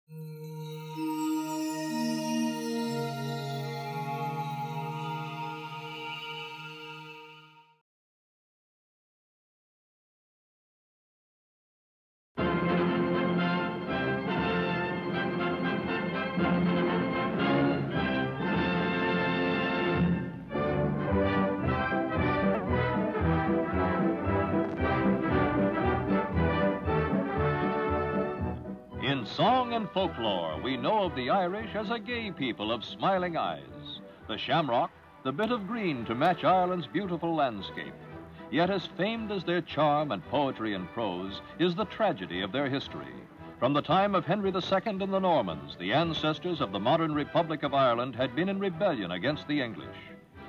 In song and folklore, we know of the Irish as a gay people of smiling eyes. The shamrock, the bit of green to match Ireland's beautiful landscape. Yet as famed as their charm and poetry and prose is the tragedy of their history. From the time of Henry II and the Normans, the ancestors of the modern Republic of Ireland had been in rebellion against the English.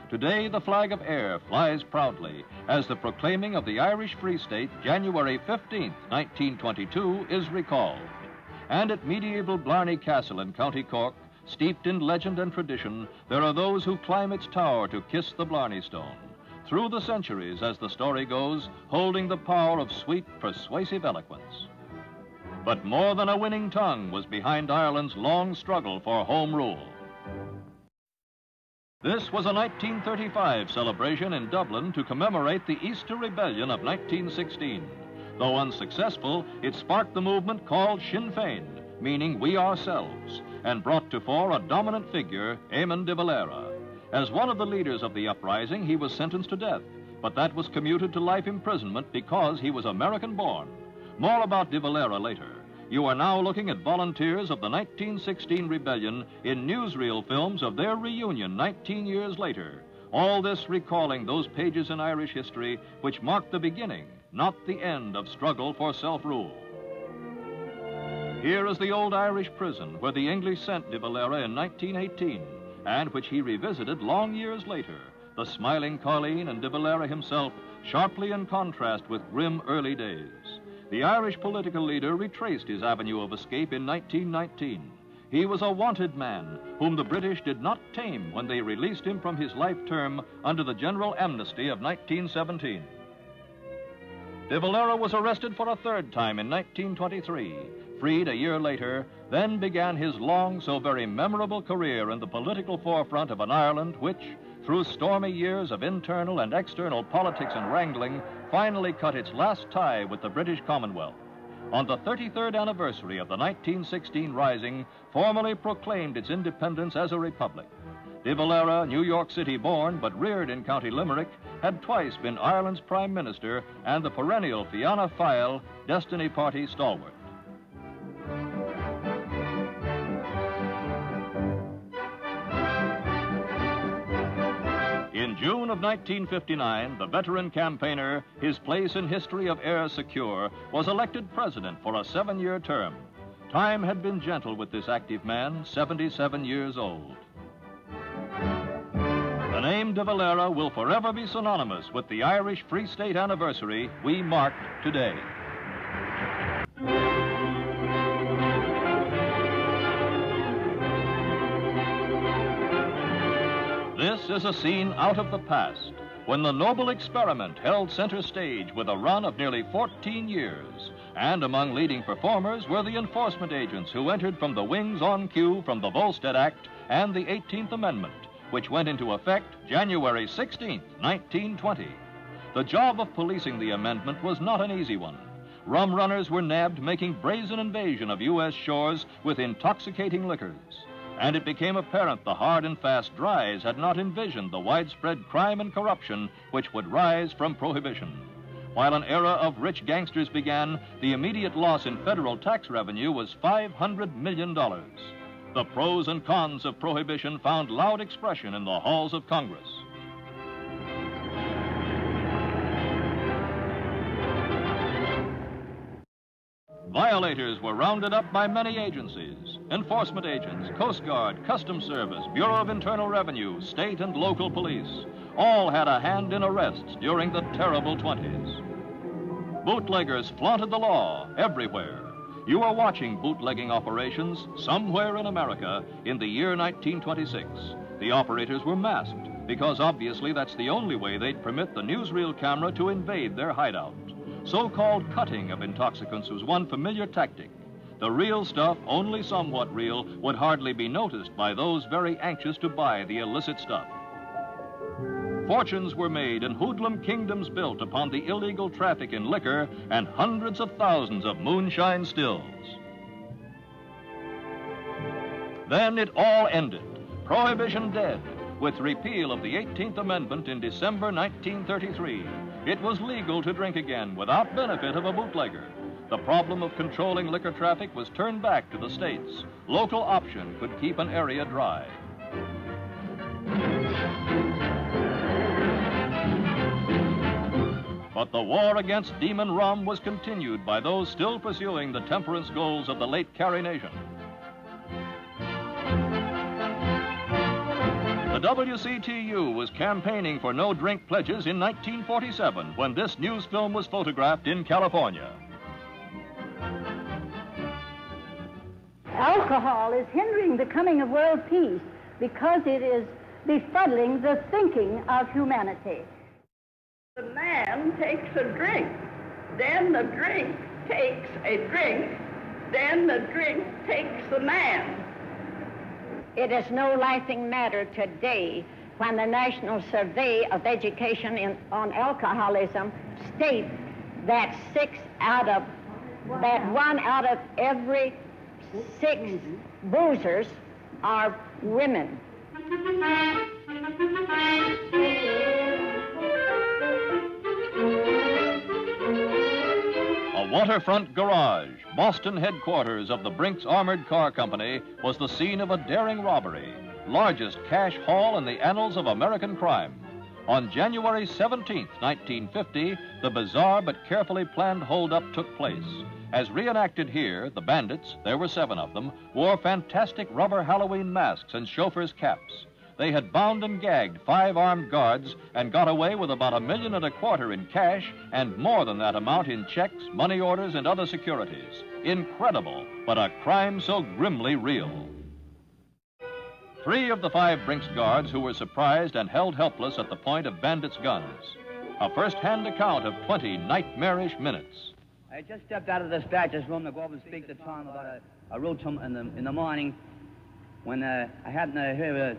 Today, the flag of Ayr flies proudly as the proclaiming of the Irish Free State, January 15th, 1922, is recalled. And at medieval Blarney Castle in County Cork, steeped in legend and tradition, there are those who climb its tower to kiss the Blarney Stone. Through the centuries, as the story goes, holding the power of sweet, persuasive eloquence. But more than a winning tongue was behind Ireland's long struggle for home rule. This was a 1935 celebration in Dublin to commemorate the Easter Rebellion of 1916. Though unsuccessful, it sparked the movement called Sinn Féin, meaning we ourselves, and brought to fore a dominant figure, Eamon de Valera. As one of the leaders of the uprising, he was sentenced to death, but that was commuted to life imprisonment because he was American-born. More about de Valera later. You are now looking at volunteers of the 1916 rebellion in newsreel films of their reunion 19 years later. All this recalling those pages in Irish history which marked the beginning, not the end, of struggle for self-rule. Here is the old Irish prison where the English sent de Valera in 1918, and which he revisited long years later, the smiling Colleen and de Valera himself sharply in contrast with grim early days. The Irish political leader retraced his avenue of escape in 1919. He was a wanted man whom the British did not tame when they released him from his life term under the general amnesty of 1917. De Valera was arrested for a third time in 1923, freed a year later, then began his long, so very memorable career in the political forefront of an Ireland which, through stormy years of internal and external politics and wrangling, finally cut its last tie with the British Commonwealth. On the 33rd anniversary of the 1916 Rising, formally proclaimed its independence as a republic. De Valera, New York City born but reared in County Limerick, had twice been Ireland's Prime Minister and the perennial Fianna Fáil Destiny Party stalwart. In June of 1959, the veteran campaigner, his place in history of Ayr secure, was elected president for a 7-year term. Time had been gentle with this active man, 77 years old. The name de Valera will forever be synonymous with the Irish Free State anniversary we mark today. This is a scene out of the past, when the noble experiment held center stage with a run of nearly 14 years. And among leading performers were the enforcement agents who entered from the wings on cue from the Volstead Act and the 18th Amendment, which went into effect January 16, 1920. The job of policing the amendment was not an easy one. Rum runners were nabbed making brazen invasion of U.S. shores with intoxicating liquors. And it became apparent the hard and fast dries had not envisioned the widespread crime and corruption which would rise from Prohibition. While an era of rich gangsters began, the immediate loss in federal tax revenue was $500 million. The pros and cons of Prohibition found loud expression in the halls of Congress. Violators were rounded up by many agencies: enforcement agents, Coast Guard, Customs Service, Bureau of Internal Revenue, state and local police. All had a hand in arrests during the terrible 20s. Bootleggers flaunted the law everywhere. You are watching bootlegging operations somewhere in America in the year 1926. The operators were masked because obviously that's the only way they'd permit the newsreel camera to invade their hideout. So-called cutting of intoxicants was one familiar tactic. The real stuff, only somewhat real, would hardly be noticed by those very anxious to buy the illicit stuff. Fortunes were made and hoodlum kingdoms built upon the illegal traffic in liquor and hundreds of thousands of moonshine stills. Then it all ended, Prohibition dead, with repeal of the 18th Amendment in December 1933. It was legal to drink again without benefit of a bootlegger. The problem of controlling liquor traffic was turned back to the states. Local option could keep an area dry. But the war against demon rum was continued by those still pursuing the temperance goals of the late Carrie nation. The WCTU was campaigning for no-drink pledges in 1947 when this news film was photographed in California. Alcohol is hindering the coming of world peace because it is befuddling the thinking of humanity. The man takes a drink, then the drink takes a drink, then the drink takes the man. It is no laughing matter today when the National Survey of Education on Alcoholism states that one out of every 6 boozers are women. A waterfront garage, Boston headquarters of the Brinks Armored Car Company, was the scene of a daring robbery, largest cash haul in the annals of American crime. On January 17, 1950, the bizarre but carefully planned holdup took place. As reenacted here, the bandits, there were 7 of them, wore fantastic rubber Halloween masks and chauffeurs' caps. They had bound and gagged 5 armed guards and got away with about $1.25 million in cash and more than that amount in checks, money orders, and other securities. Incredible, but a crime so grimly real. 3 of the 5 Brinks guards who were surprised and held helpless at the point of bandits' guns. A first-hand account of 20 nightmarish minutes. I just stepped out of the dispatcher's room to go over and speak to Tom about a route in the morning when I happened to hear a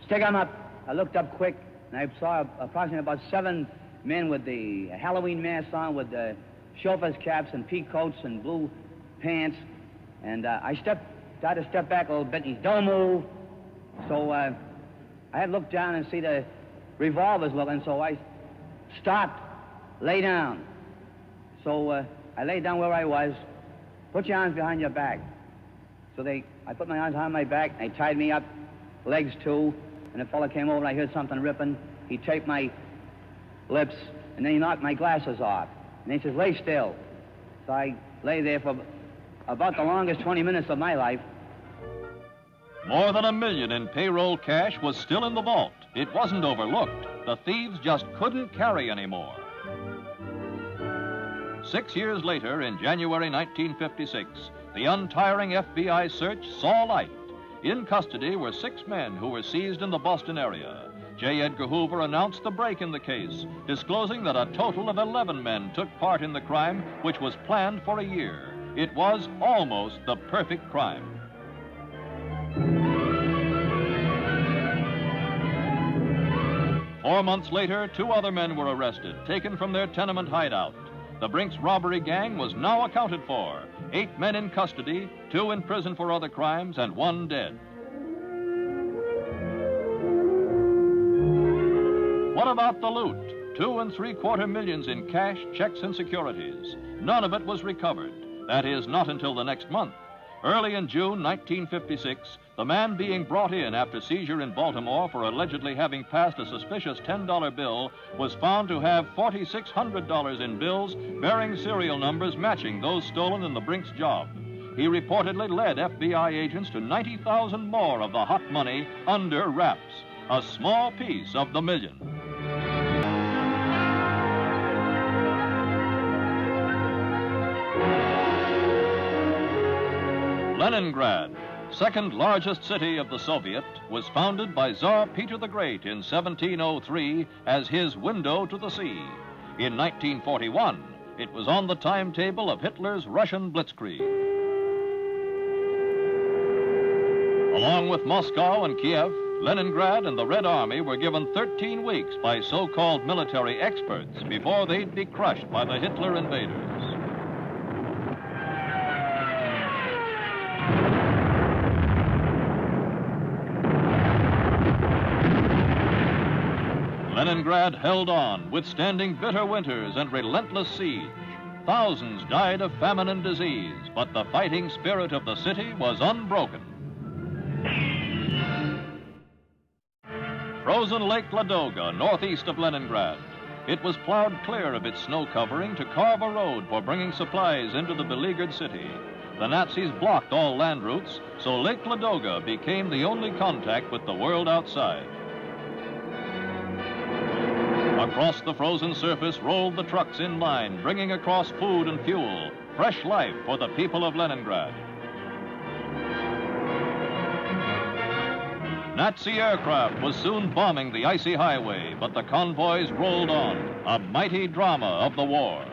stick 'em up. I looked up quick, and I saw approximately about 7 men with the Halloween masks on, with the chauffeurs' caps and pea coats and blue pants. And I tried to step back a little bit, and he don't move. So I had to look down and see the revolvers looking, so I stopped, lay down. So I laid down where I was. Put your arms behind your back. So I put my arms behind my back, they tied me up, legs too, and the fellow came over and I heard something ripping. He taped my lips, and then he knocked my glasses off. And he says, lay still. So I lay there for about the longest 20 minutes of my life. More than $1 million in payroll cash was still in the vault. It wasn't overlooked. The thieves just couldn't carry any more. 6 years later, in January 1956, the untiring FBI search saw light. In custody were 6 men who were seized in the Boston area. J. Edgar Hoover announced the break in the case, disclosing that a total of 11 men took part in the crime, which was planned for a year. It was almost the perfect crime. Four months later, 2 other men were arrested, taken from their tenement hideout. The Brinks robbery gang was now accounted for. 8 men in custody, 2 in prison for other crimes, and 1 dead. What about the loot? 2 3/4 millions in cash, checks, and securities. None of it was recovered. That is, not until the next month. Early in June 1956, the man being brought in after seizure in Baltimore for allegedly having passed a suspicious $10 bill was found to have $4,600 in bills bearing serial numbers matching those stolen in the Brinks job. He reportedly led FBI agents to 90,000 more of the hot money under wraps, a small piece of the million. Leningrad, second largest city of the Soviet, was founded by Tsar Peter the Great in 1703 as his window to the sea. In 1941, it was on the timetable of Hitler's Russian blitzkrieg. Along with Moscow and Kiev, Leningrad and the Red Army were given 13 weeks by so-called military experts before they'd be crushed by the Hitler invaders. Leningrad held on, withstanding bitter winters and relentless siege. Thousands died of famine and disease, but the fighting spirit of the city was unbroken. Frozen Lake Ladoga, northeast of Leningrad. It was plowed clear of its snow covering to carve a road for bringing supplies into the beleaguered city. The Nazis blocked all land routes, so Lake Ladoga became the only contact with the world outside. Across the frozen surface rolled the trucks in line, bringing across food and fuel, fresh life for the people of Leningrad. Nazi aircraft was soon bombing the icy highway, but the convoys rolled on, a mighty drama of the war.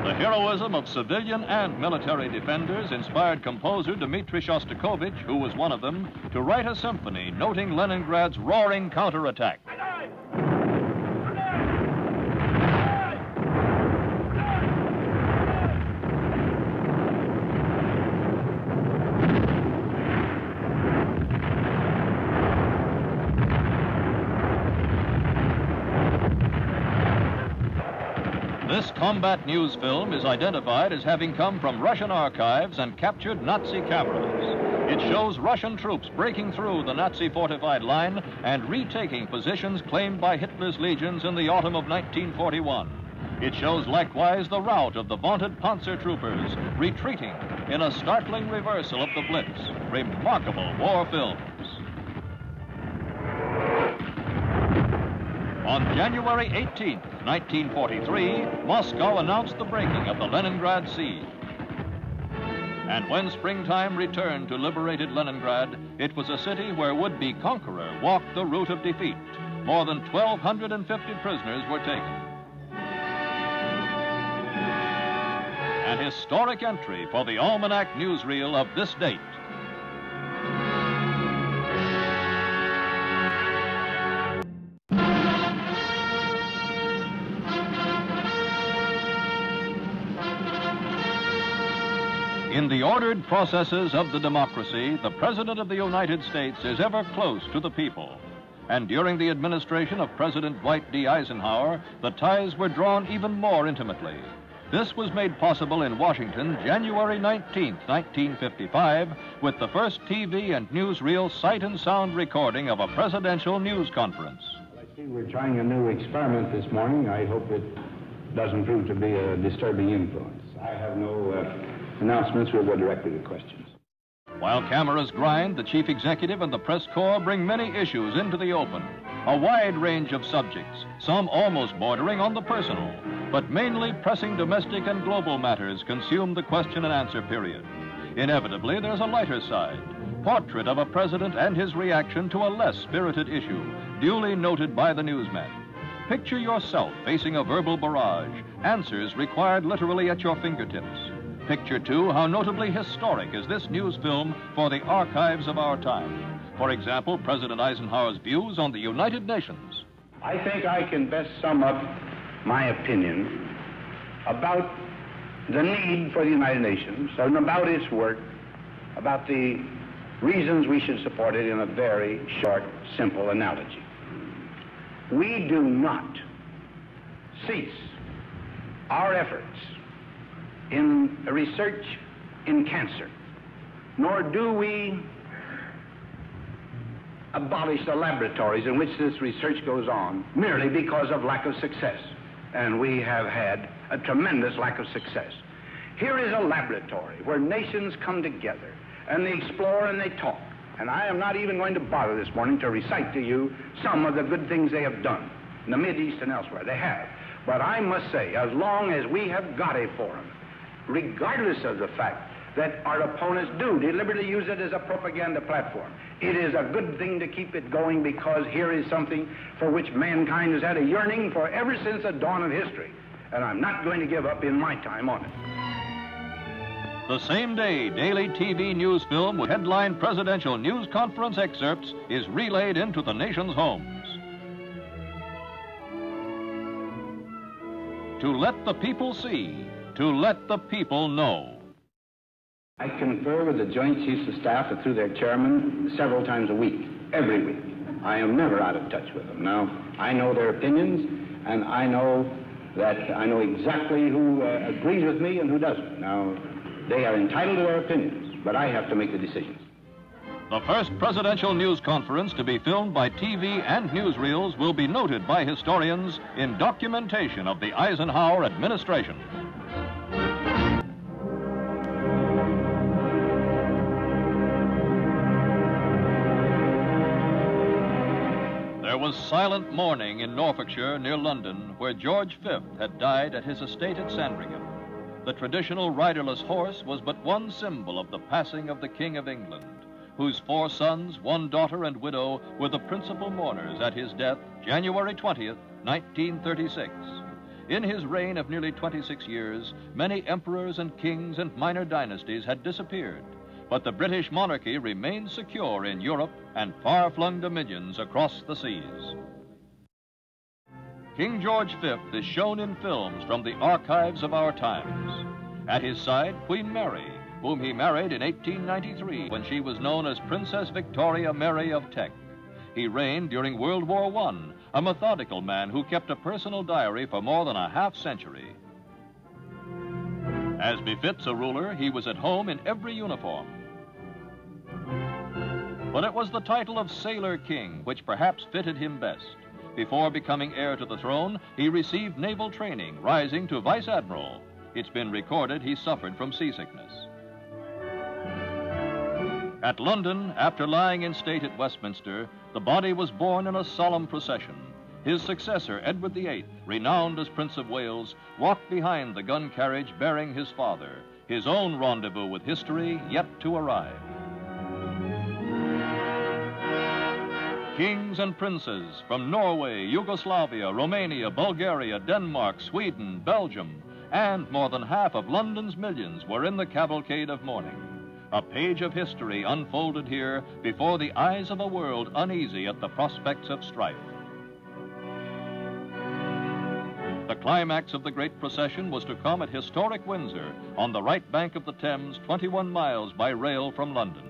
The heroism of civilian and military defenders inspired composer Dmitri Shostakovich, who was one of them, to write a symphony noting Leningrad's roaring counterattack. This combat news film is identified as having come from Russian archives and captured Nazi cameras. It shows Russian troops breaking through the Nazi fortified line and retaking positions claimed by Hitler's legions in the autumn of 1941. It shows likewise the rout of the vaunted Panzer troopers retreating in a startling reversal of the Blitz. Remarkable war films. On January 18th, 1943, Moscow announced the breaking of the Leningrad siege. And when springtime returned to liberated Leningrad, it was a city where would-be conqueror walked the route of defeat. More than 1,250 prisoners were taken. An historic entry for the Almanac newsreel of this date. In the ordered processes of the democracy, the President of the United States is ever close to the people. And during the administration of President Dwight D. Eisenhower, the ties were drawn even more intimately. This was made possible in Washington January 19, 1955, with the first TV and newsreel sight and sound recording of a presidential news conference. I see we're trying a new experiment this morning. I hope it doesn't prove to be a disturbing influence. I have no announcements. We'll go directly to questions. While cameras grind, the chief executive and the press corps bring many issues into the open. A wide range of subjects, some almost bordering on the personal, but mainly pressing domestic and global matters consume the question and answer period. Inevitably, there's a lighter side. Portrait of a president and his reaction to a less spirited issue, duly noted by the newsmen. Picture yourself facing a verbal barrage, answers required literally at your fingertips. Picture, too, how notably historic is this news film for the archives of our time. For example, President Eisenhower's views on the United Nations. I think I can best sum up my opinion about the need for the United Nations and about its work, about the reasons we should support it in a very short, simple analogy. We do not cease our efforts in research in cancer, nor do we abolish the laboratories in which this research goes on merely because of lack of success. And we have had a tremendous lack of success. Here is a laboratory where nations come together and they explore and they talk. And I am not even going to bother this morning to recite to you some of the good things they have done in the Mideast and elsewhere. They have. But I must say, as long as we have got a forum, regardless of the fact that our opponents do deliberately use it as a propaganda platform. It is a good thing to keep it going, because here is something for which mankind has had a yearning for ever since the dawn of history. And I'm not going to give up in my time on it. The same day, daily TV news film with headline presidential news conference excerpts is relayed into the nation's homes. To let the people see, to let the people know. I confer with the Joint Chiefs of Staff through their chairman several times a week, every week. I am never out of touch with them. Now, I know their opinions, and I know exactly who agrees with me and who doesn't. Now, they are entitled to their opinions, but I have to make the decisions. The first presidential news conference to be filmed by TV and newsreels will be noted by historians in documentation of the Eisenhower administration. There was silent mourning in Norfolkshire near London, where George V had died at his estate at Sandringham. The traditional riderless horse was but one symbol of the passing of the King of England, whose 4 sons, 1 daughter, and widow were the principal mourners at his death, January 20th, 1936. In his reign of nearly 26 years, many emperors and kings and minor dynasties had disappeared, but the British monarchy remained secure in Europe and far-flung dominions across the seas. King George V is shown in films from the archives of our times. At his side, Queen Mary, whom he married in 1893 when she was known as Princess Victoria Mary of Teck. He reigned during World War I, a methodical man who kept a personal diary for more than a half-century. As befits a ruler, he was at home in every uniform. But it was the title of Sailor King which perhaps fitted him best. Before becoming heir to the throne, he received naval training, rising to Vice Admiral. It's been recorded he suffered from seasickness. At London, after lying in state at Westminster, the body was borne in a solemn procession. His successor, Edward VIII, renowned as Prince of Wales, walked behind the gun carriage bearing his father, his own rendezvous with history yet to arrive. Kings and princes from Norway, Yugoslavia, Romania, Bulgaria, Denmark, Sweden, Belgium, and more than half of London's millions were in the cavalcade of mourning. A page of history unfolded here before the eyes of a world uneasy at the prospects of strife. The climax of the great procession was to come at historic Windsor, on the right bank of the Thames, 21 miles by rail from London.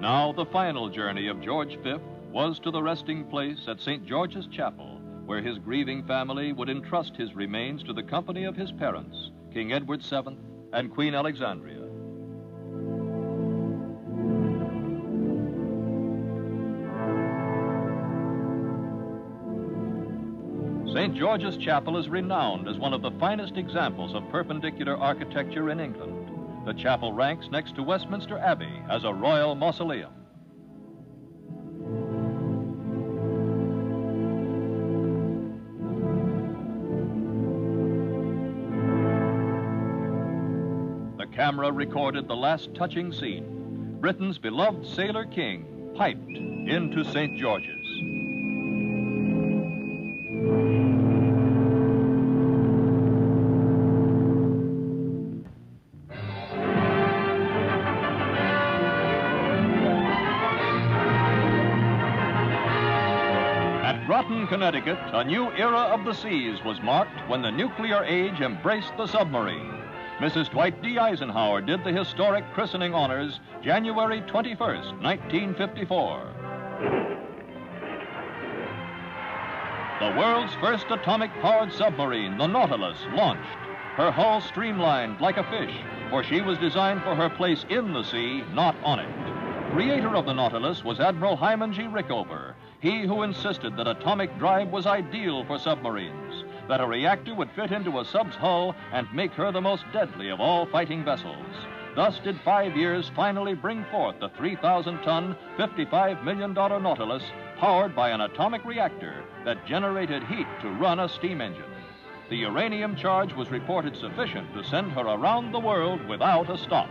Now, the final journey of George V was to the resting place at St. George's Chapel, where his grieving family would entrust his remains to the company of his parents, King Edward VII and Queen Alexandria. St. George's Chapel is renowned as one of the finest examples of perpendicular architecture in England. The chapel ranks next to Westminster Abbey as a royal mausoleum. The camera recorded the last touching scene. Britain's beloved Sailor King piped into St. George's. Connecticut, a new era of the seas was marked when the nuclear age embraced the submarine. Mrs. Dwight D. Eisenhower did the historic christening honors January 21st, 1954. The world's first atomic-powered submarine, the Nautilus, launched. Her hull streamlined like a fish, for she was designed for her place in the sea, not on it. Creator of the Nautilus was Admiral Hyman G. Rickover, he who insisted that atomic drive was ideal for submarines, that a reactor would fit into a sub's hull and make her the most deadly of all fighting vessels. Thus did 5 years finally bring forth the 3,000-ton, $55 million Nautilus, powered by an atomic reactor that generated heat to run a steam engine. The uranium charge was reported sufficient to send her around the world without a stop.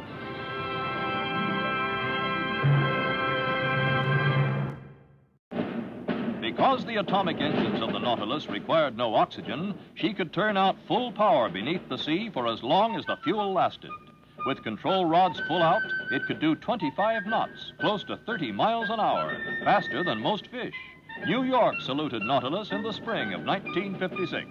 Because the atomic engines of the Nautilus required no oxygen, she could turn out full power beneath the sea for as long as the fuel lasted. With control rods full out, it could do 25 knots, close to 30 miles an hour, faster than most fish. New York saluted Nautilus in the spring of 1956.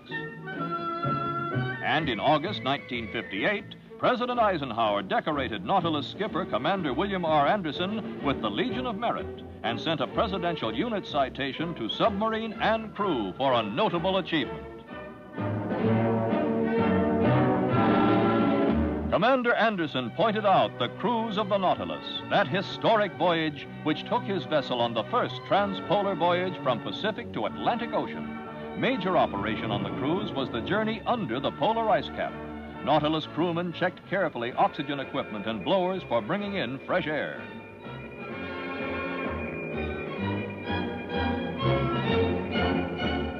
And in August 1958, President Eisenhower decorated Nautilus skipper Commander William R. Anderson with the Legion of Merit and sent a Presidential Unit citation to submarine and crew for a notable achievement. Commander Anderson pointed out the cruise of the Nautilus, that historic voyage which took his vessel on the first transpolar voyage from Pacific to Atlantic Ocean. Major operation on the cruise was the journey under the polar ice cap. Nautilus crewmen checked carefully oxygen equipment and blowers for bringing in fresh air.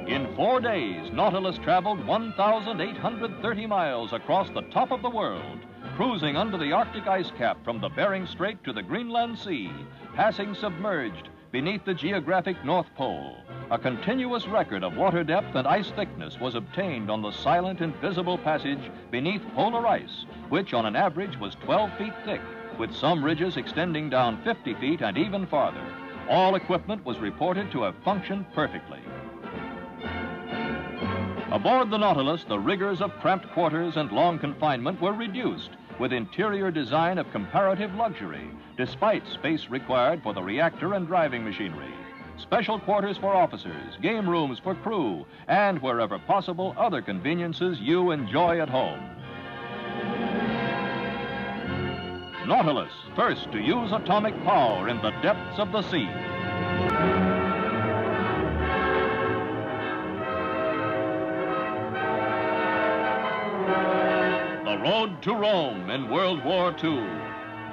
In 4 days, Nautilus traveled 1,830 miles across the top of the world, cruising under the Arctic ice cap from the Bering Strait to the Greenland Sea, passing submerged beneath the geographic North Pole. A continuous record of water depth and ice thickness was obtained on the silent, invisible passage beneath polar ice, which on an average was 12 feet thick, with some ridges extending down 50 feet and even farther. All equipment was reported to have functioned perfectly. Aboard the Nautilus, the rigors of cramped quarters and long confinement were reduced, with interior design of comparative luxury, despite space required for the reactor and driving machinery. Special quarters for officers, game rooms for crew, and wherever possible, other conveniences you enjoy at home. Nautilus, first to use atomic power in the depths of the sea. The road to Rome in World War II.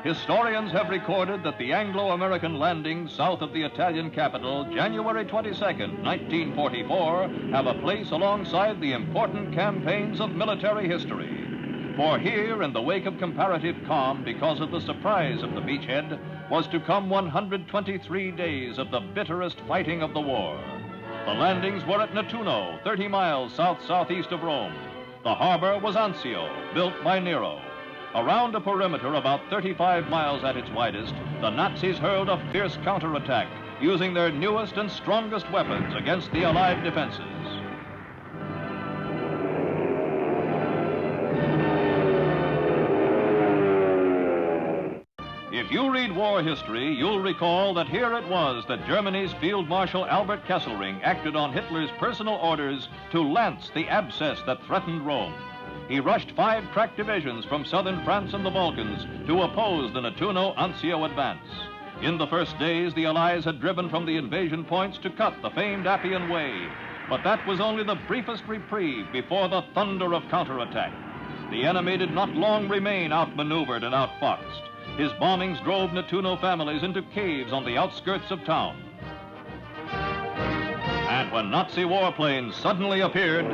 Historians have recorded that the Anglo-American landings south of the Italian capital, January 22nd, 1944, have a place alongside the important campaigns of military history. For here, in the wake of comparative calm because of the surprise of the beachhead, was to come 123 days of the bitterest fighting of the war. The landings were at Nettuno, 30 miles south-southeast of Rome. The harbor was Anzio, built by Nero. Around a perimeter about 35 miles at its widest, the Nazis hurled a fierce counterattack, using their newest and strongest weapons against the Allied defenses. If you read war history, you'll recall that here it was that Germany's Field Marshal Albert Kesselring acted on Hitler's personal orders to lance the abscess that threatened Rome. He rushed 5 crack divisions from southern France and the Balkans to oppose the Nettuno-Anzio advance. In the first days, the Allies had driven from the invasion points to cut the famed Appian Way. But that was only the briefest reprieve before the thunder of counterattack. The enemy did not long remain outmaneuvered and outfoxed. His bombings drove Nettuno families into caves on the outskirts of town. And when Nazi warplanes suddenly appeared,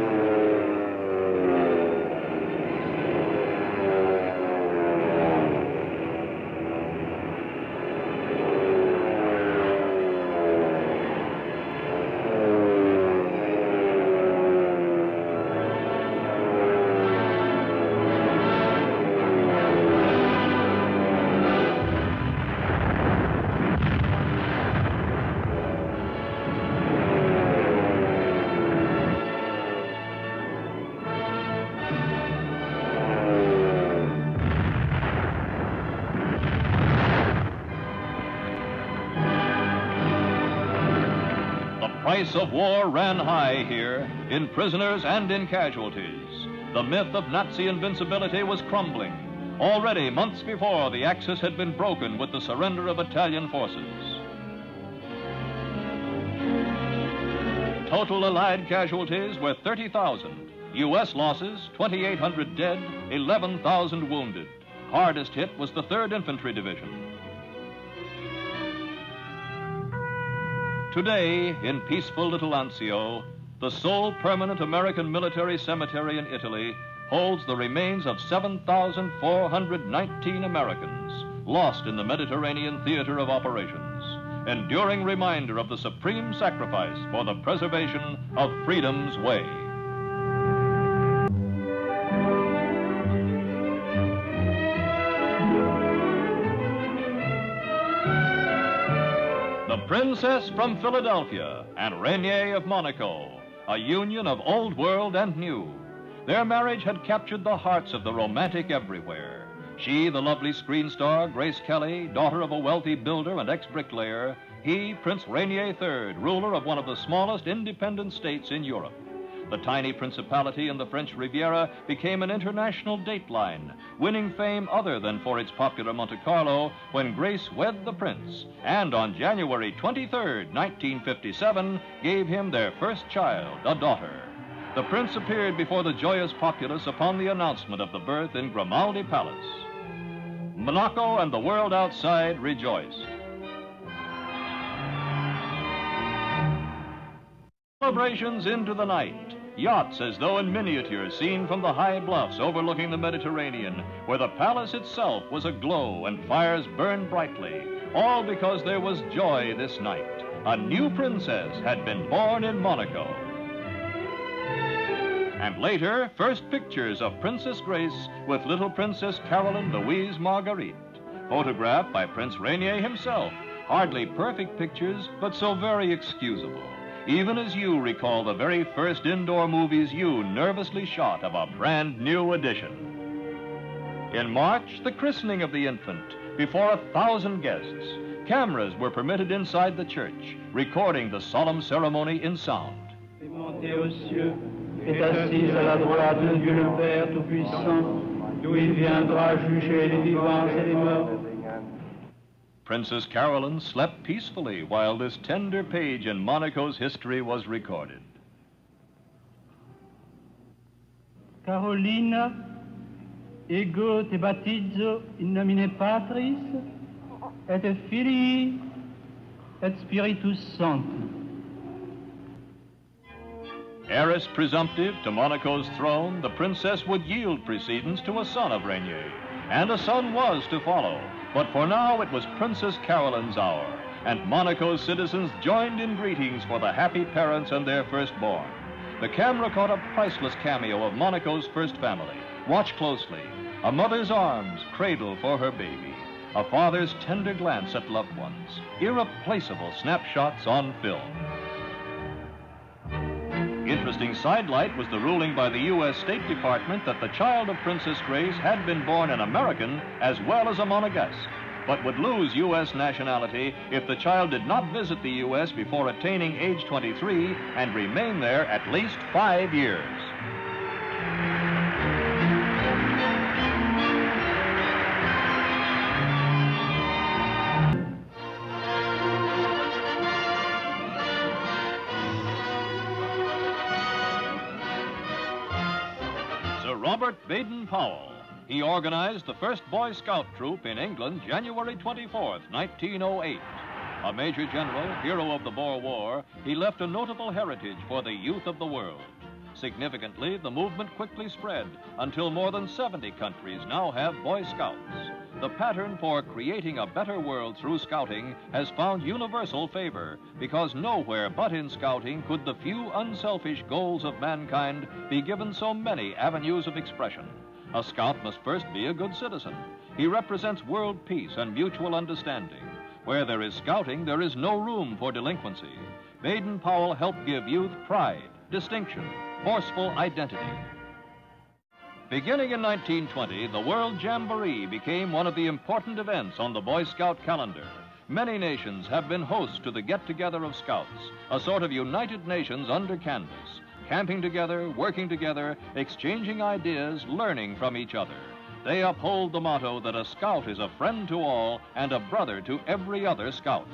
the price of war ran high here, in prisoners and in casualties. The myth of Nazi invincibility was crumbling. Already, months before, the Axis had been broken with the surrender of Italian forces. Total Allied casualties were 30,000. U.S. losses, 2,800 dead, 11,000 wounded. Hardest hit was the 3rd Infantry Division. Today, in peaceful little Anzio, the sole permanent American military cemetery in Italy holds the remains of 7,419 Americans lost in the Mediterranean theater of operations, enduring reminder of the supreme sacrifice for the preservation of freedom's way. The Princess from Philadelphia and Rainier of Monaco, a union of old world and new. Their marriage had captured the hearts of the romantic everywhere. She, the lovely screen star, Grace Kelly, daughter of a wealthy builder and ex-bricklayer. He, Prince Rainier III, ruler of one of the smallest independent states in Europe. The tiny principality in the French Riviera became an international dateline, winning fame other than for its popular Monte Carlo when Grace wed the prince, and on January 23rd, 1957, gave him their first child, a daughter. The prince appeared before the joyous populace upon the announcement of the birth in Grimaldi Palace. Monaco and the world outside rejoiced. Celebrations into the night. Yachts as though in miniature seen from the high bluffs overlooking the Mediterranean, where the palace itself was aglow and fires burned brightly, all because there was joy this night. A new princess had been born in Monaco. And later, first pictures of Princess Grace with little Princess Caroline Louise Marguerite, photographed by Prince Rainier himself. Hardly perfect pictures, but so very excusable, even as you recall the very first indoor movies you nervously shot of a brand new edition. In March, the christening of the infant before 1,000 guests. Cameras were permitted inside the church, recording the solemn ceremony in sound. Est assise à la droite de Dieu le Père Tout-Puissant, d'où il viendra juger les vivants et les morts. Princess Caroline slept peacefully while this tender page in Monaco's history was recorded. Carolina, ego te battizzo in nomine Patris, et Filii, et Spiritus Sancti. Heiress presumptive to Monaco's throne, the princess would yield precedence to a son of Rainier, and a son was to follow. But for now, it was Princess Caroline's hour, and Monaco's citizens joined in greetings for the happy parents and their firstborn. The camera caught a priceless cameo of Monaco's first family. Watch closely. A mother's arms, cradle for her baby. A father's tender glance at loved ones. Irreplaceable snapshots on film. Interesting sidelight was the ruling by the U.S. State Department that the child of Princess Grace had been born an American as well as a Monegasque, but would lose U.S. nationality if the child did not visit the U.S. before attaining age 23 and remain there at least 5 years. Robert Baden-Powell. He organized the first Boy Scout troop in England January 24th, 1908. A major general, hero of the Boer War, he left a notable heritage for the youth of the world. Significantly, the movement quickly spread until more than 70 countries now have Boy Scouts. The pattern for creating a better world through scouting has found universal favor because nowhere but in scouting could the few unselfish goals of mankind be given so many avenues of expression. A scout must first be a good citizen. He represents world peace and mutual understanding. Where there is scouting, there is no room for delinquency. Baden-Powell helped give youth pride, distinction, forceful identity. Beginning in 1920, the World Jamboree became one of the important events on the Boy Scout calendar. Many nations have been hosts to the get-together of Scouts, a sort of United Nations under canvas, camping together, working together, exchanging ideas, learning from each other. They uphold the motto that a Scout is a friend to all and a brother to every other Scout.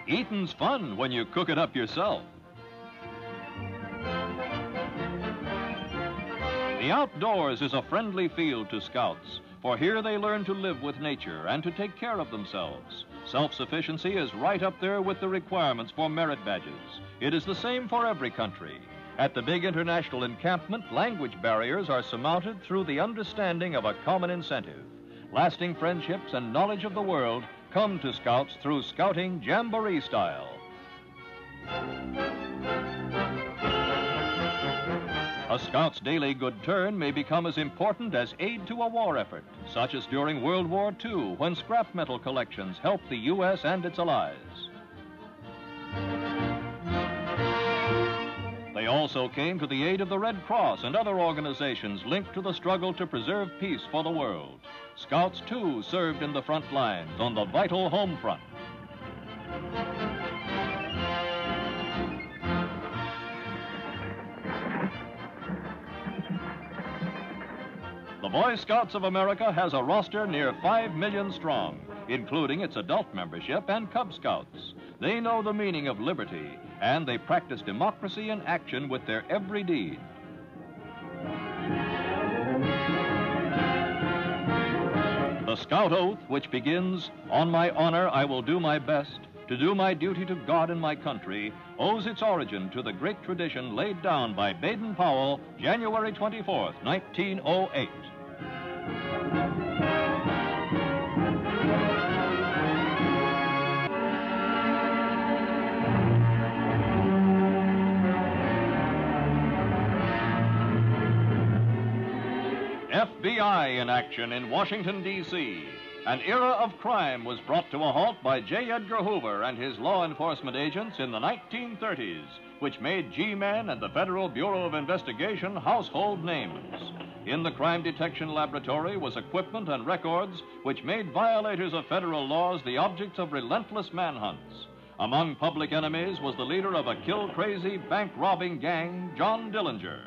Eating's fun when you cook it up yourself. The outdoors is a friendly field to Scouts, for here they learn to live with nature and to take care of themselves. Self-sufficiency is right up there with the requirements for merit badges. It is the same for every country. At the big international encampment, language barriers are surmounted through the understanding of a common incentive. Lasting friendships and knowledge of the world come to Scouts through scouting jamboree style. A Scout's daily good turn may become as important as aid to a war effort, such as during World War II, when scrap metal collections helped the U.S. and its allies. They also came to the aid of the Red Cross and other organizations linked to the struggle to preserve peace for the world. Scouts, too, served in the front lines on the vital home front. The Boy Scouts of America has a roster near 5 million strong, including its adult membership and Cub Scouts. They know the meaning of liberty, and they practice democracy in action with their every deed. The Scout Oath, which begins, "On my honor, I will do my best to do my duty to God and my country," owes its origin to the great tradition laid down by Baden-Powell, January 24th, 1908. FBI in action in Washington, D.C. An era of crime was brought to a halt by J. Edgar Hoover and his law enforcement agents in the 1930s, which made G-Men and the Federal Bureau of Investigation household names. In the crime detection laboratory was equipment and records which made violators of federal laws the objects of relentless manhunts. Among public enemies was the leader of a kill-crazy bank-robbing gang, John Dillinger.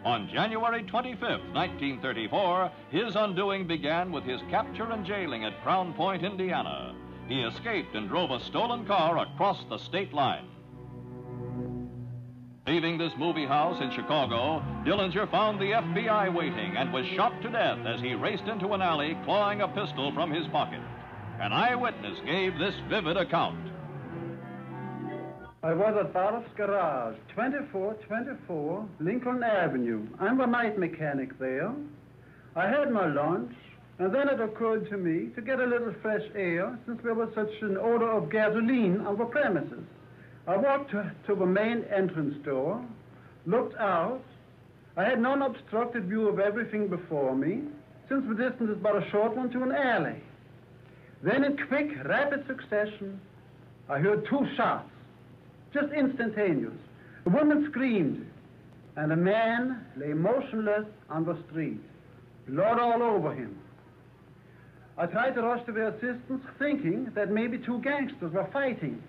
On January 25th, 1934, his undoing began with his capture and jailing at Crown Point, Indiana. He escaped and drove a stolen car across the state line. Leaving this movie house in Chicago, Dillinger found the FBI waiting and was shot to death as he raced into an alley, clawing a pistol from his pocket. An eyewitness gave this vivid account. I was at Barrett's garage, 2424 Lincoln Avenue. I'm a night mechanic there. I had my lunch, and then it occurred to me to get a little fresh air since there was such an odor of gasoline on the premises. I walked to the main entrance door, looked out. I had no unobstructed view of everything before me, since the distance is but a short one to an alley. Then in quick, rapid succession, I heard 2 shots. Just instantaneous. A woman screamed, and a man lay motionless on the street, blood all over him. I tried to rush to their assistance, thinking that maybe 2 gangsters were fighting.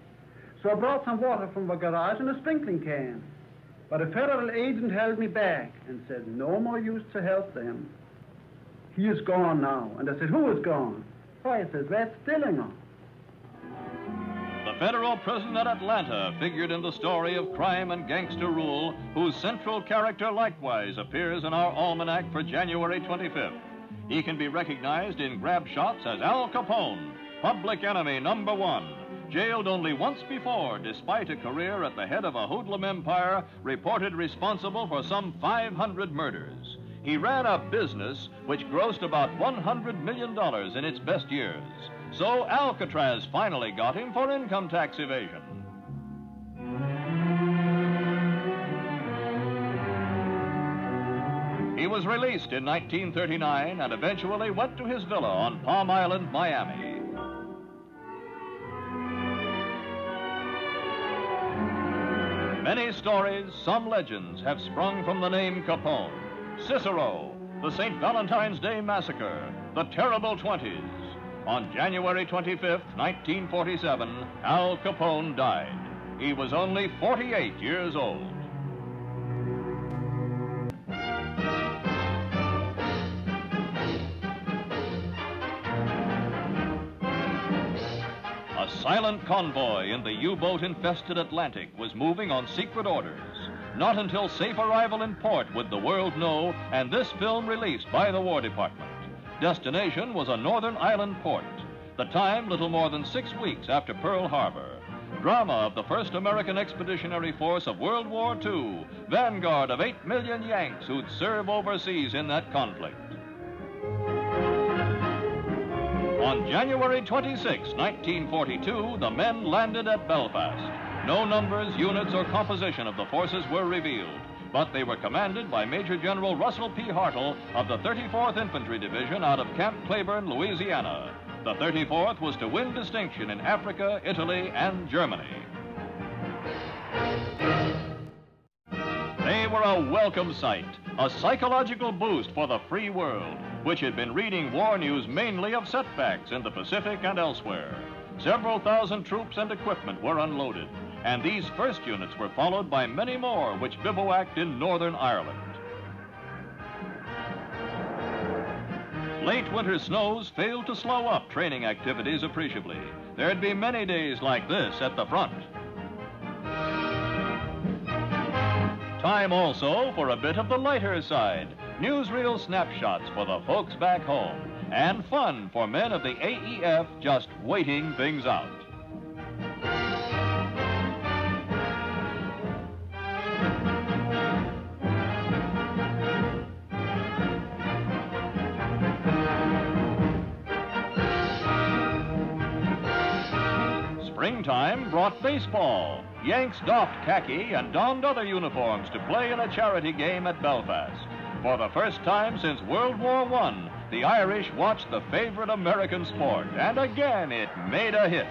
So I brought some water from the garage in a sprinkling can. But a federal agent held me back and said no more use to help them. He is gone now. And I said, who is gone? Why, he says, that's Dillinger. The federal prison at Atlanta figured in the story of crime and gangster rule, whose central character likewise appears in our almanac for January 25th. He can be recognized in grab shots as Al Capone, public enemy #1, jailed only once before despite a career at the head of a hoodlum empire reported responsible for some 500 murders. He ran a business which grossed about $100 million in its best years. So Alcatraz finally got him for income tax evasion. He was released in 1939 and eventually went to his villa on Palm Island, Miami. Many stories, some legends, have sprung from the name Capone. Cicero, the St. Valentine's Day Massacre, the Terrible 20s. On January 25th, 1947, Al Capone died. He was only 48 years old. A silent convoy in the U-boat-infested Atlantic was moving on secret orders. Not until safe arrival in port would the world know, and this film released by the War Department. Destination was a northern island port. The time, little more than 6 weeks after Pearl Harbor. Drama of the first American expeditionary force of World War II, vanguard of 8 million Yanks who'd serve overseas in that conflict. On January 26, 1942, the men landed at Belfast. No numbers, units, or composition of the forces were revealed, but they were commanded by Major General Russell P. Hartle of the 34th Infantry Division out of Camp Claiborne, Louisiana. The 34th was to win distinction in Africa, Italy, and Germany. They were a welcome sight, a psychological boost for the free world, which had been reading war news mainly of setbacks in the Pacific and elsewhere. Several thousand troops and equipment were unloaded, and these first units were followed by many more which bivouacked in Northern Ireland. Late winter snows failed to slow up training activities appreciably. There'd be many days like this at the front. Time also for a bit of the lighter side. Newsreel snapshots for the folks back home. And fun for men of the AEF just waiting things out. Springtime brought baseball. Yanks doffed khaki and donned other uniforms to play in a charity game at Belfast. For the first time since World War I, the Irish watched the favorite American sport, and again it made a hit.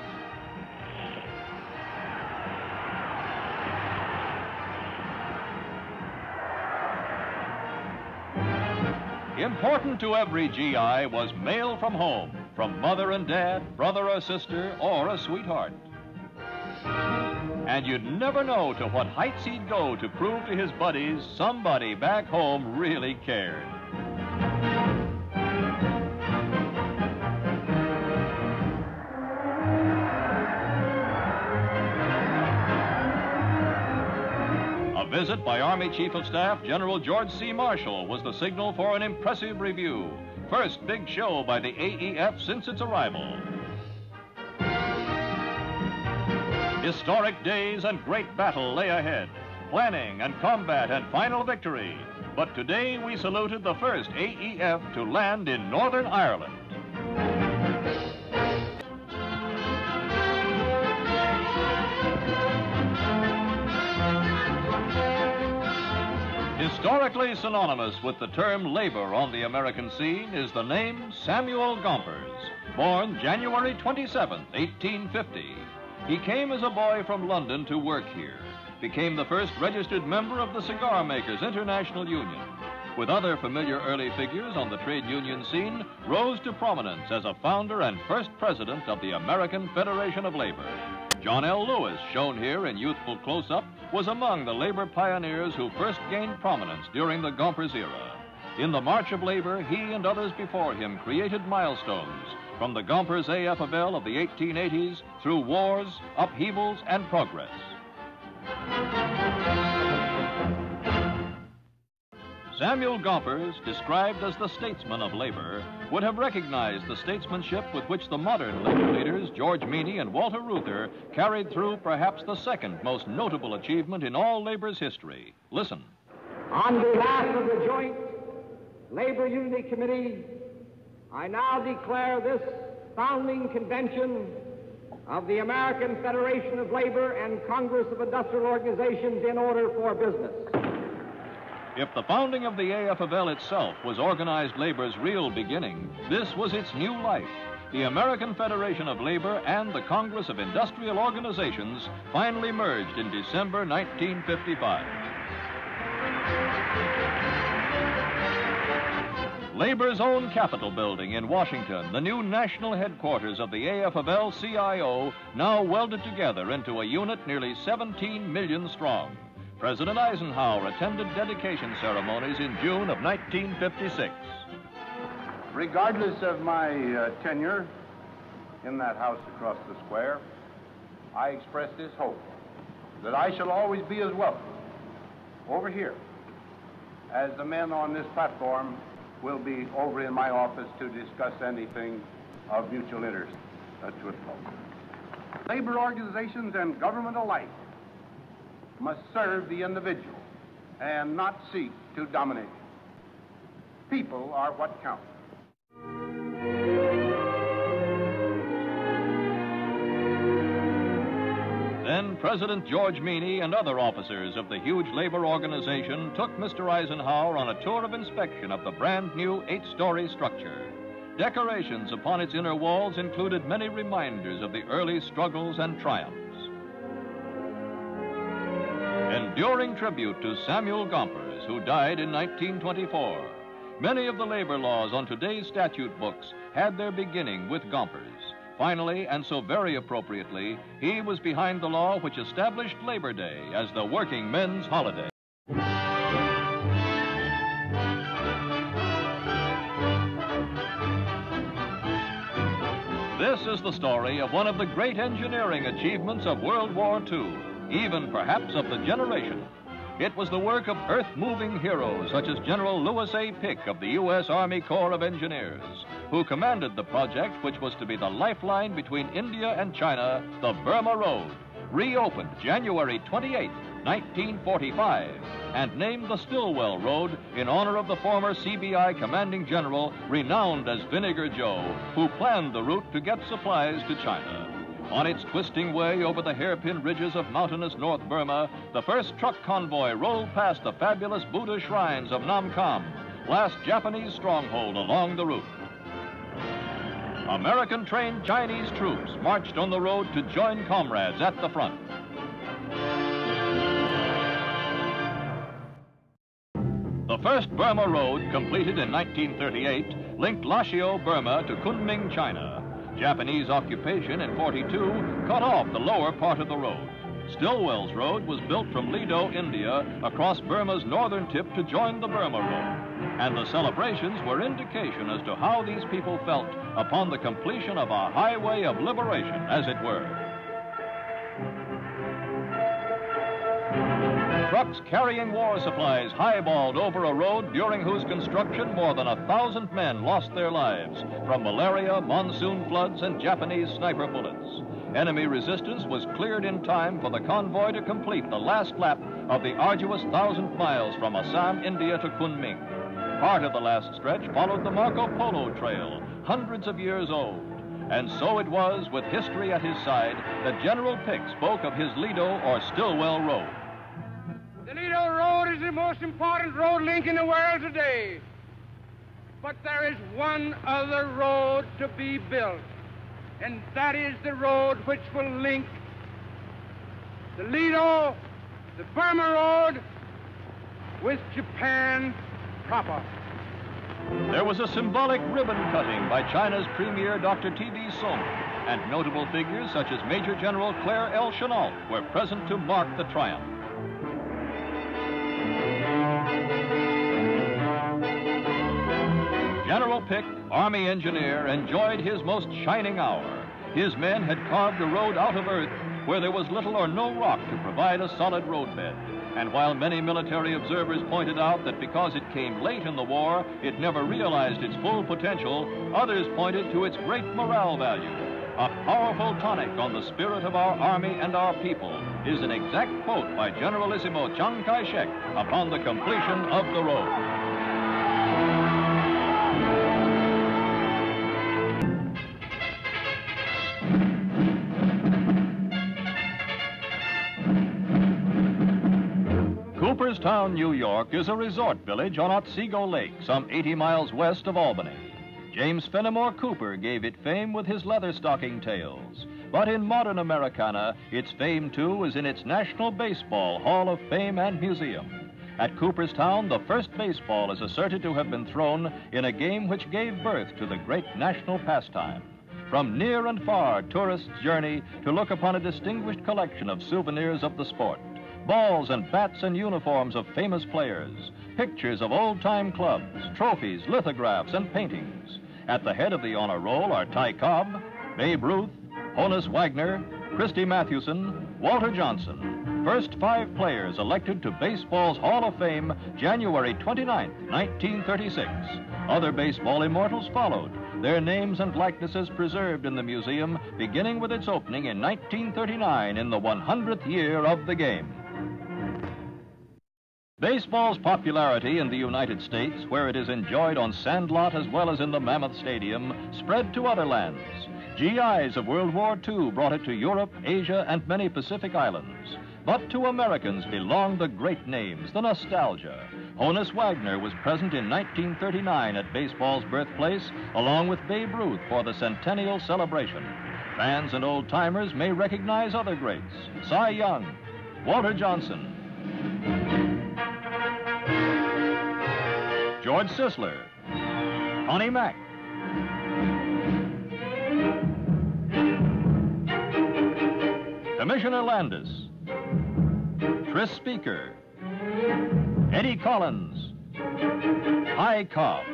Important to every GI was mail from home, from mother and dad, brother or sister, or a sweetheart. And you'd never know to what heights he'd go to prove to his buddies somebody back home really cared. A visit by Army Chief of Staff General George C. Marshall was the signal for an impressive review. First big show by the AEF since its arrival. Historic days and great battle lay ahead. Planning and combat and final victory. But today we saluted the first AEF to land in Northern Ireland. Historically synonymous with the term labor on the American scene is the name Samuel Gompers, born January 27, 1850. He came as a boy from London to work here, became the first registered member of the Cigar Makers International Union. With other familiar early figures on the trade union scene, rose to prominence as a founder and first president of the American Federation of Labor. John L. Lewis, shown here in youthful close-up, was among the labor pioneers who first gained prominence during the Gompers era. In the March of Labor, he and others before him created milestones, from the Gompers AFL of the 1880s through wars, upheavals, and progress. Samuel Gompers, described as the statesman of labor, would have recognized the statesmanship with which the modern labor leaders, George Meany and Walter Reuther, carried through perhaps the second most notable achievement in all labor's history. Listen. On behalf of the Joint Labor Unity Committee, I now declare this founding convention of the American Federation of Labor and Congress of Industrial Organizations in order for business. If the founding of the AFL itself was organized labor's real beginning, this was its new life. The American Federation of Labor and the Congress of Industrial Organizations finally merged in December 1955. Labor's own Capitol building in Washington, the new national headquarters of the AFL-CIO, now welded together into a unit nearly 17 million strong. President Eisenhower attended dedication ceremonies in June of 1956. Regardless of my tenure in that house across the square, I express this hope that I shall always be as welcome over here as the men on this platform will be over in my office to discuss anything of mutual interest. That's what labor organizations and government alike must serve the individual and not seek to dominate him. People are what count. Then President George Meany and other officers of the huge labor organization took Mr. Eisenhower on a tour of inspection of the brand new 8-story structure. Decorations upon its inner walls included many reminders of the early struggles and triumphs. Enduring tribute to Samuel Gompers, who died in 1924. Many of the labor laws on today's statute books had their beginning with Gompers. Finally, and so very appropriately, he was behind the law which established Labor Day as the working men's holiday. This is the story of one of the great engineering achievements of World War II, even perhaps of the generation. It was the work of earth-moving heroes such as General Lewis A. Pick of the U.S. Army Corps of Engineers, who commanded the project which was to be the lifeline between India and China, the Burma Road, reopened January 28, 1945, and named the Stillwell Road in honor of the former CBI commanding general, renowned as Vinegar Joe, who planned the route to get supplies to China. On its twisting way over the hairpin ridges of mountainous North Burma, the first truck convoy rolled past the fabulous Buddha shrines of Nam Kham, last Japanese stronghold along the route. American-trained Chinese troops marched on the road to join comrades at the front. The first Burma Road, completed in 1938, linked Lashio, Burma to Kunming, China. Japanese occupation in '42 cut off the lower part of the road. Stillwell's Road was built from Lido, India, across Burma's northern tip to join the Burma Road. And the celebrations were indication as to how these people felt upon the completion of a highway of liberation, as it were. Trucks carrying war supplies highballed over a road during whose construction more than 1,000 men lost their lives from malaria, monsoon floods, and Japanese sniper bullets. Enemy resistance was cleared in time for the convoy to complete the last lap of the arduous 1,000 miles from Assam, India to Kunming. Part of the last stretch followed the Marco Polo Trail, hundreds of years old. And so it was, with history at his side, that General Pick spoke of his Lido or Stillwell Road. The Lido Road is the most important road link in the world today. But there is one other road to be built, and that is the road which will link the Lido, the Burma Road, with Japan proper. There was a symbolic ribbon cutting by China's Premier Dr. T.B. Soong, and notable figures such as Major General Claire L. Chennault were present to mark the triumph. General Pick, Army engineer, enjoyed his most shining hour. His men had carved a road out of earth where there was little or no rock to provide a solid roadbed. And while many military observers pointed out that because it came late in the war, it never realized its full potential, others pointed to its great morale value. A powerful tonic on the spirit of our Army and our people is an exact quote by Generalissimo Chiang Kai-shek upon the completion of the road. Cooperstown, New York, is a resort village on Otsego Lake, some 80 miles west of Albany. James Fenimore Cooper gave it fame with his leather-stocking tales. But in modern Americana, its fame, too, is in its National Baseball Hall of Fame and Museum. At Cooperstown, the first baseball is asserted to have been thrown in a game which gave birth to the great national pastime. From near and far, tourists journey to look upon a distinguished collection of souvenirs of the sport. Balls and bats and uniforms of famous players, pictures of old-time clubs, trophies, lithographs, and paintings. At the head of the honor roll are Ty Cobb, Babe Ruth, Honus Wagner, Christy Mathewson, Walter Johnson. first 5 players elected to baseball's Hall of Fame January 29, 1936. Other baseball immortals followed, their names and likenesses preserved in the museum, beginning with its opening in 1939 in the 100th year of the game. Baseball's popularity in the United States, where it is enjoyed on Sandlot as well as in the Mammoth Stadium, spread to other lands. GIs of World War II brought it to Europe, Asia, and many Pacific islands. But to Americans belonged the great names, the nostalgia. Honus Wagner was present in 1939 at baseball's birthplace, along with Babe Ruth for the centennial celebration. Fans and old-timers may recognize other greats: Cy Young, Walter Johnson, George Sisler, Connie Mack, Commissioner Landis, Tris Speaker, Eddie Collins, Hy Cobb.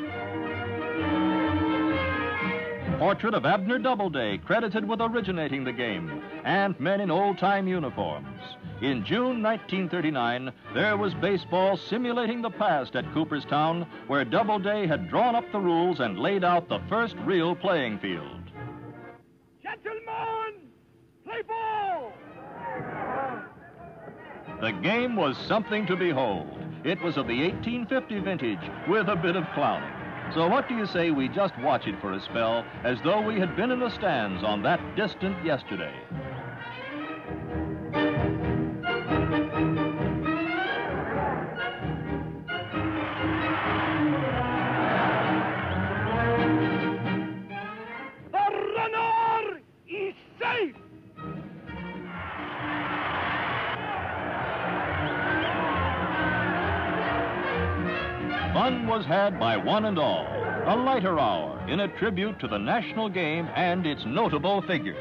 Portrait of Abner Doubleday, credited with originating the game, and men in old-time uniforms. In June 1939, there was baseball simulating the past at Cooperstown, where Doubleday had drawn up the rules and laid out the first real playing field. Gentlemen, play ball! The game was something to behold. It was of the 1850 vintage, with a bit of clowning. So what do you say we just watch it for a spell, as though we had been in the stands on that distant yesterday? The runner is safe! Fun was had by one and all. A lighter hour in a tribute to the national game and its notable figures.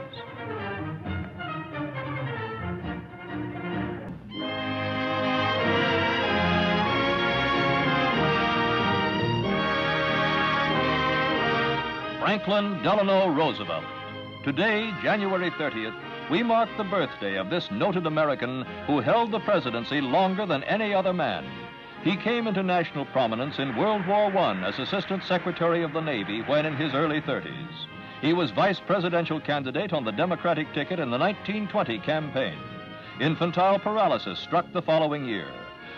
Franklin Delano Roosevelt. Today, January 30th, we mark the birthday of this noted American who held the presidency longer than any other man. He came into national prominence in World War I as Assistant Secretary of the Navy when in his early 30s. He was vice presidential candidate on the Democratic ticket in the 1920 campaign. Infantile paralysis struck the following year.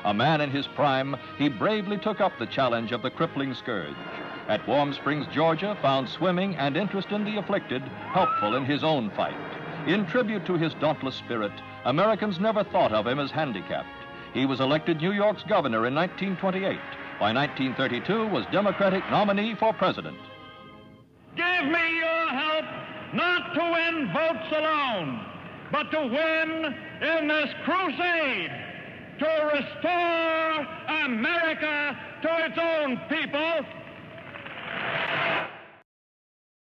A man in his prime, he bravely took up the challenge of the crippling scourge. At Warm Springs, Georgia, found swimming and interest in the afflicted helpful in his own fight. In tribute to his dauntless spirit, Americans never thought of him as handicapped. He was elected New York's governor in 1928. By 1932, was Democratic nominee for president. Give me your help not to win votes alone, but to win in this crusade to restore America to its own people.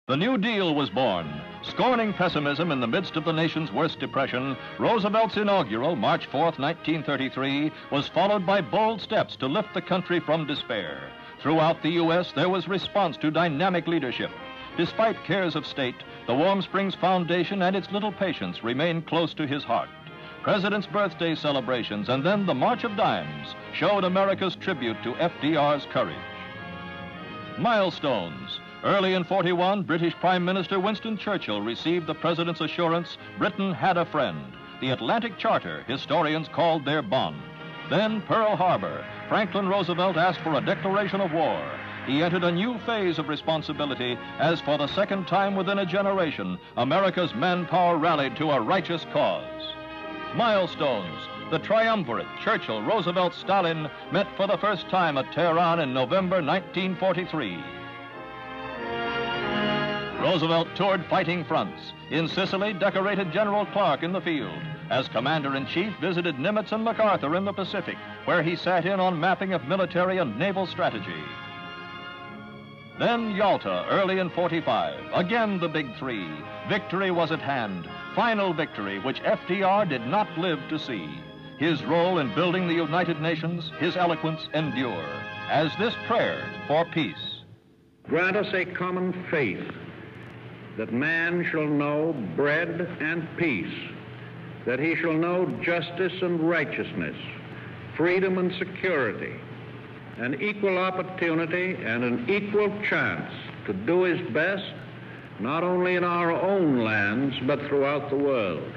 The New Deal was born. Scorning pessimism in the midst of the nation's worst depression, Roosevelt's inaugural, March 4th, 1933, was followed by bold steps to lift the country from despair. Throughout the U.S., there was response to dynamic leadership. Despite cares of state, the Warm Springs Foundation and its little patients remained close to his heart. President's birthday celebrations and then the March of Dimes showed America's tribute to FDR's courage. Milestones. Early in 41, British Prime Minister Winston Churchill received the president's assurance Britain had a friend. The Atlantic Charter, historians called their bond. Then Pearl Harbor. Franklin Roosevelt asked for a declaration of war. He entered a new phase of responsibility as for the second time within a generation, America's manpower rallied to a righteous cause. Milestones. The triumvirate, Churchill, Roosevelt, Stalin, met for the first time at Tehran in November 1943. Roosevelt toured fighting fronts. In Sicily, decorated General Clark in the field. As Commander-in-Chief, visited Nimitz and MacArthur in the Pacific, where he sat in on mapping of military and naval strategy. Then Yalta, early in 45. Again the big three. Victory was at hand. Final victory, which FDR did not live to see. His role in building the United Nations, his eloquence endure. As this prayer for peace. Grant us a common faith that man shall know bread and peace, that he shall know justice and righteousness, freedom and security, an equal opportunity and an equal chance to do his best, not only in our own lands, but throughout the world.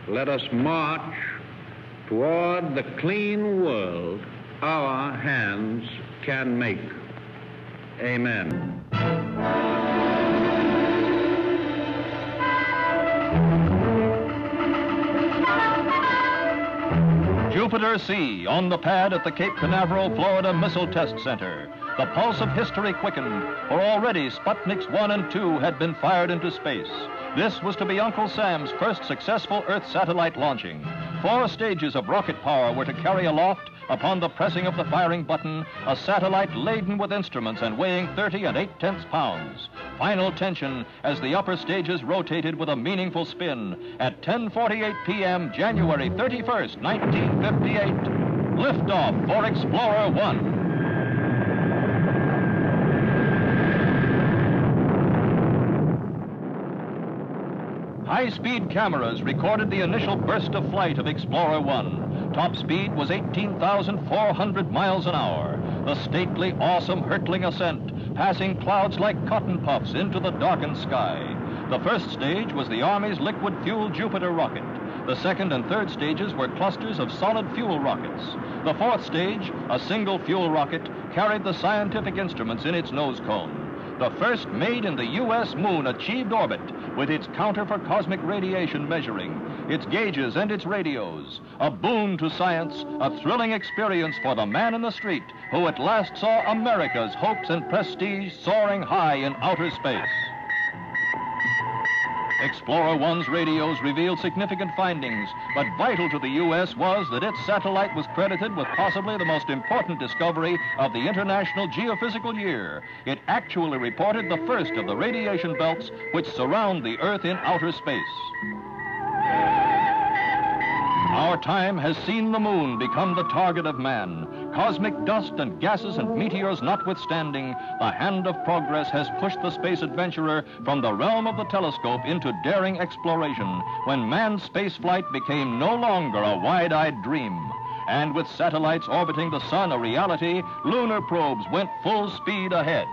Let us march toward the clean world our hands can make. Amen. Jupiter C, on the pad at the Cape Canaveral, Florida Missile Test Center. The pulse of history quickened, for already Sputniks 1 and 2 had been fired into space. This was to be Uncle Sam's first successful Earth satellite launching. 4 stages of rocket power were to carry aloft, upon the pressing of the firing button, a satellite laden with instruments and weighing 30 and 8/10 pounds. Final tension as the upper stages rotated with a meaningful spin. At 10:48 p.m., January 31st, 1958, liftoff for Explorer 1. High-speed cameras recorded the initial burst of flight of Explorer 1. Top speed was 18,400 miles an hour. The stately, awesome, hurtling ascent, passing clouds like cotton puffs into the darkened sky. The first stage was the Army's liquid-fuel Jupiter rocket. The second and third stages were clusters of solid fuel rockets. The fourth stage, a single fuel rocket, carried the scientific instruments in its nose cone. The first made in the U.S. moon achieved orbit with its counter for cosmic radiation measuring, its gauges and its radios. A boon to science, a thrilling experience for the man in the street who at last saw America's hopes and prestige soaring high in outer space. Explorer 1's radios revealed significant findings, but vital to the U.S. was that its satellite was credited with possibly the most important discovery of the International Geophysical Year. It actually reported the first of the radiation belts which surround the Earth in outer space. Our time has seen the moon become the target of man. Cosmic dust and gases and meteors notwithstanding, the hand of progress has pushed the space adventurer from the realm of the telescope into daring exploration, when man's space flight became no longer a wide-eyed dream. And with satellites orbiting the sun a reality, lunar probes went full speed ahead.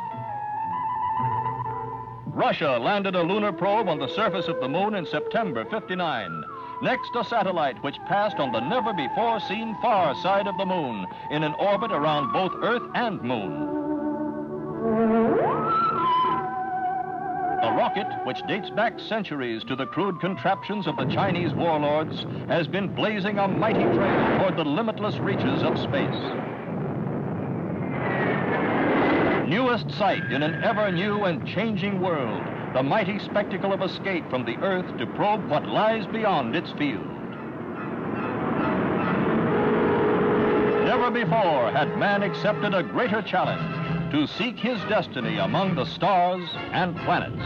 Russia landed a lunar probe on the surface of the moon in September '59. Next, a satellite which passed on the never-before-seen far side of the moon in an orbit around both Earth and moon. The rocket, which dates back centuries to the crude contraptions of the Chinese warlords, has been blazing a mighty trail toward the limitless reaches of space. Newest sight in an ever-new and changing world, the mighty spectacle of escape from the Earth to probe what lies beyond its field. Never before had man accepted a greater challenge, to seek his destiny among the stars and planets.